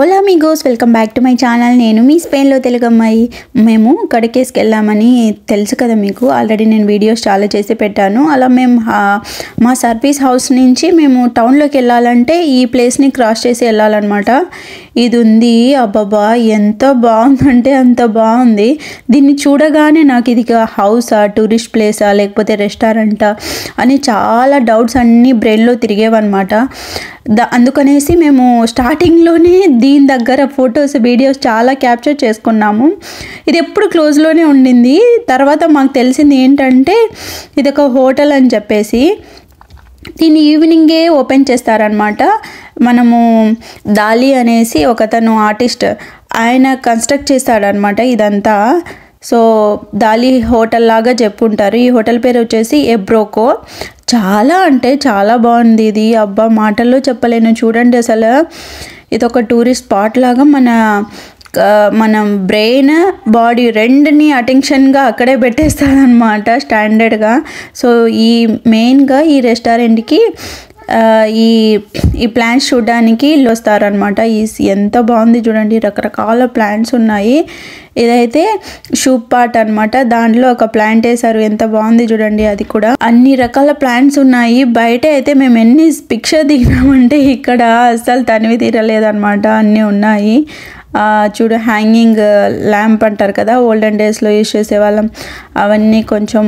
Hello Amigos, welcome back to my channel. నేను మీ స్పెయిన్లో తెలుగు అమ్మాయి. మేము కడకేస్కి వెళ్ళామని తెలుసు కదా మీకు. ఆల్రెడీ నేను వీడియోస్ చాలా చేసి పెట్టాను. అలా మేము మా సర్వీస్ హౌస్ నుంచి మేము టౌన్లోకి వెళ్ళాలంటే ఈ ప్లేస్ని క్రాస్ చేసి వెళ్ళాలన్నమాట. ఇది ఉంది, అబ్బాబా ఎంత బాగుందంటే అంత బాగుంది. దీన్ని చూడగానే నాకు ఇది హౌసా, టూరిస్ట్ ప్లేసా, లేకపోతే రెస్టారెంటా అని చాలా డౌట్స్ అన్నీ బ్రెయిన్లో తిరిగేవన్నమాట. అందుకనేసి మేము స్టార్టింగ్లోనే దీని దగ్గర ఫొటోస్, వీడియోస్ చాలా క్యాప్చర్ చేసుకున్నాము. ఇది ఎప్పుడు క్లోజ్లోనే ఉండింది. తర్వాత మాకు తెలిసింది ఏంటంటే ఇది ఒక హోటల్ అని చెప్పేసి. దీన్ని ఈవినింగే ఓపెన్ చేస్తారనమాట. మనము దాలి అనేసి ఒకతను ఆర్టిస్ట్, ఆయన కన్స్ట్రక్ట్ చేస్తాడనమాట ఇదంతా. సో దాలి హోటల్ లాగా చెప్పుంటారు. ఈ హోటల్ పేరు వచ్చేసి ఎబ్రోకో. చాలా అంటే చాలా బాగుంది ఇది. అబ్బా, మాటల్లో చెప్పలేను. చూడండి, అసలు ఇది ఒక టూరిస్ట్ స్పాట్ లాగా మన బ్రెయిన్, బాడీ రెండుని అటెన్షన్గా అక్కడే పెట్టేస్తారనమాట స్టాండర్డ్గా. సో ఈ మెయిన్గా ఈ రెస్టారెంట్కి ఈ ప్లాంట్స్ చూడడానికి వస్తారనమాట. ఎంత బాగుంది చూడండి, రకరకాల ప్లాంట్స్ ఉన్నాయి. ఇదైతే షూ పాట్ అనమాట. దాంట్లో ఒక ప్లాంట్ వేసారు, ఎంత బాగుంది చూడండి. అది కూడా అన్ని రకాల ప్లాంట్స్ ఉన్నాయి. బయట అయితే మేము ఎన్ని పిక్చర్ దిగినామంటే ఇక్కడ అస్సలు తనివి తీరలేదన్నమాట. అన్నీ ఉన్నాయి. చూడు, హ్యాంగింగ్ ల్యాంప్ అంటారు కదా, ఓల్డెన్ డేస్లో యూజ్ చేసేవాళ్ళం. అవన్నీ కొంచెం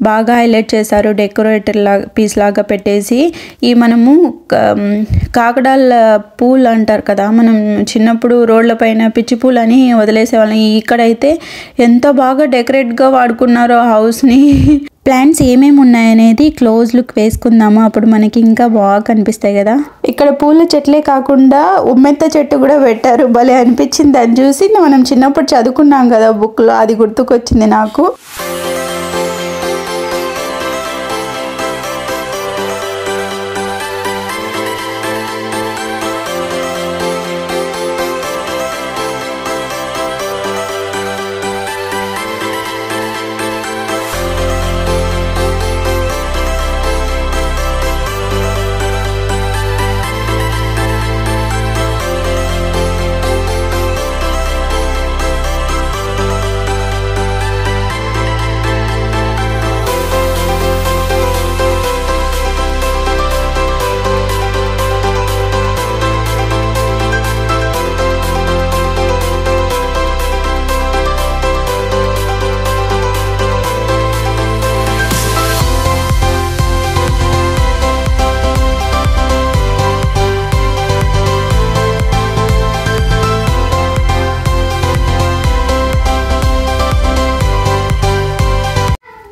బాగా హైలైట్ చేశారు, డెకరేటర్ పీస్ లాగా పెట్టేసి. ఈ మనము కాకడాల పూలు అంటారు కదా, మనం చిన్నప్పుడు రోడ్ల పైన పిచ్చి పూలు అని వదిలేసేవాళ్ళం. ఇక్కడైతే ఎంత బాగా డెకరేట్గా వాడుకున్నారో హౌస్ని. ప్లాంట్స్ ఏమేమి ఉన్నాయనేది క్లోజ్ లుక్ వేసుకుందాము, అప్పుడు మనకి ఇంకా బాగా కనిపిస్తాయి కదా. ఇక్కడ పూల చెట్లే కాకుండా ఉమ్మెత్త చెట్టు కూడా పెట్టారు. భలే అనిపించింది దాన్ని చూసి. మనం చిన్నప్పుడు చదువుకున్నాం కదా బుక్లో, అది గుర్తుకొచ్చింది నాకు.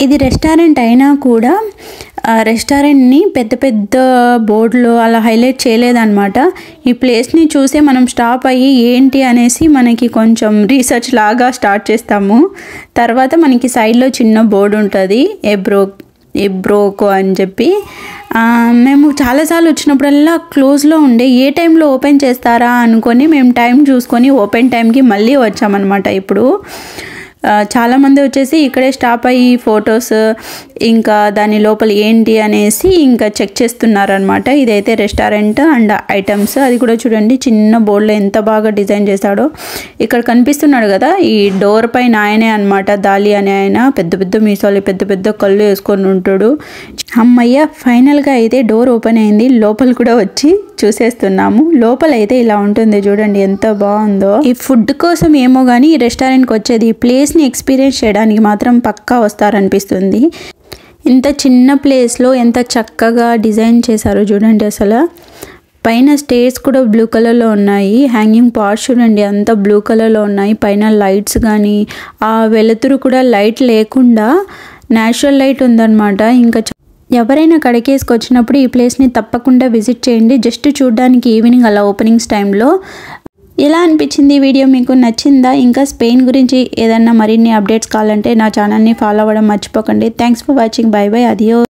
ఇది రెస్టారెంట్ అయినా కూడా రెస్టారెంట్ని పెద్ద పెద్ద బోర్డులో అలా హైలైట్ చేయలేదన్నమాట. ఈ ప్లేస్ని చూసే మనం స్టాప్ అయ్యి ఏంటి అనేసి మనకి కొంచెం రీసెర్చ్ లాగా స్టార్ట్ చేస్తాము. తర్వాత మనకి సైడ్లో చిన్న బోర్డు ఉంటుంది, ఎబ్రోకో అని చెప్పి. మేము చాలాసార్లు వచ్చినప్పుడల్లా క్లోజ్లో ఉండే, ఏ టైంలో ఓపెన్ చేస్తారా అనుకొని మేము టైం చూసుకొని ఓపెన్ టైంకి మళ్ళీ వచ్చామన్నమాట. ఇప్పుడు చాలామంది వచ్చేసి ఇక్కడే స్టాప్ అయ్యి ఫొటోస్, ఇంకా దాని లోపల ఏంటి అనేసి ఇంకా చెక్ చేస్తున్నారనమాట. ఇదైతే రెస్టారెంట్ అండ్ ఐటమ్స్. అది కూడా చూడండి, చిన్న బోర్డులో ఎంత బాగా డిజైన్ చేశాడో. ఇక్కడ కనిపిస్తున్నాడు కదా, ఈ డోర్ పైన ఆయనే అనమాట, దాలి అనే ఆయన. పెద్ద పెద్ద మీసాలు, పెద్ద పెద్ద కళ్ళు వేసుకొని ఉంటాడు. అమ్మయ్య, ఫైనల్గా అయితే డోర్ ఓపెన్ అయింది. లోపల కూడా వచ్చి చూసేస్తున్నాము. లోపల అయితే ఇలా ఉంటుంది చూడండి, ఎంత బాగుందో. ఈ ఫుడ్ కోసం ఏమో కానీ ఈ రెస్టారెంట్కి వచ్చేది, ఈ ప్లేస్ని ఎక్స్పీరియన్స్ చేయడానికి మాత్రం పక్కా వస్తారనిపిస్తుంది. ఇంత చిన్న ప్లేస్లో ఎంత చక్కగా డిజైన్ చేశారో చూడండి అసలు. పైన స్టేర్స్ కూడా బ్లూ కలర్లో ఉన్నాయి. హ్యాంగింగ్ పార్ట్స్ చూడండి, అంత బ్లూ కలర్లో ఉన్నాయి. పైన లైట్స్ కానీ, ఆ వెలుతురు కూడా లైట్ లేకుండా న్యాచురల్ లైట్ ఉందన్నమాట. ఇంకా ఎవరైనా కడకేస్కి వచ్చినప్పుడు ఈ ప్లేస్ని తప్పకుండా విజిట్ చేయండి. జస్ట్ చూడడానికి ఈవినింగ్ అలా ఓపెనింగ్స్ టైంలో. ఎలా అనిపించింది వీడియో? మీకు నచ్చిందా? ఇంకా స్పెయిన్ గురించి ఏదన్నా మరిన్ని అప్డేట్స్ కావాలంటే నా ఛానల్ని ఫాలో అవ్వడం మర్చిపోకండి. Thanks for watching. Bye bye. అదియో.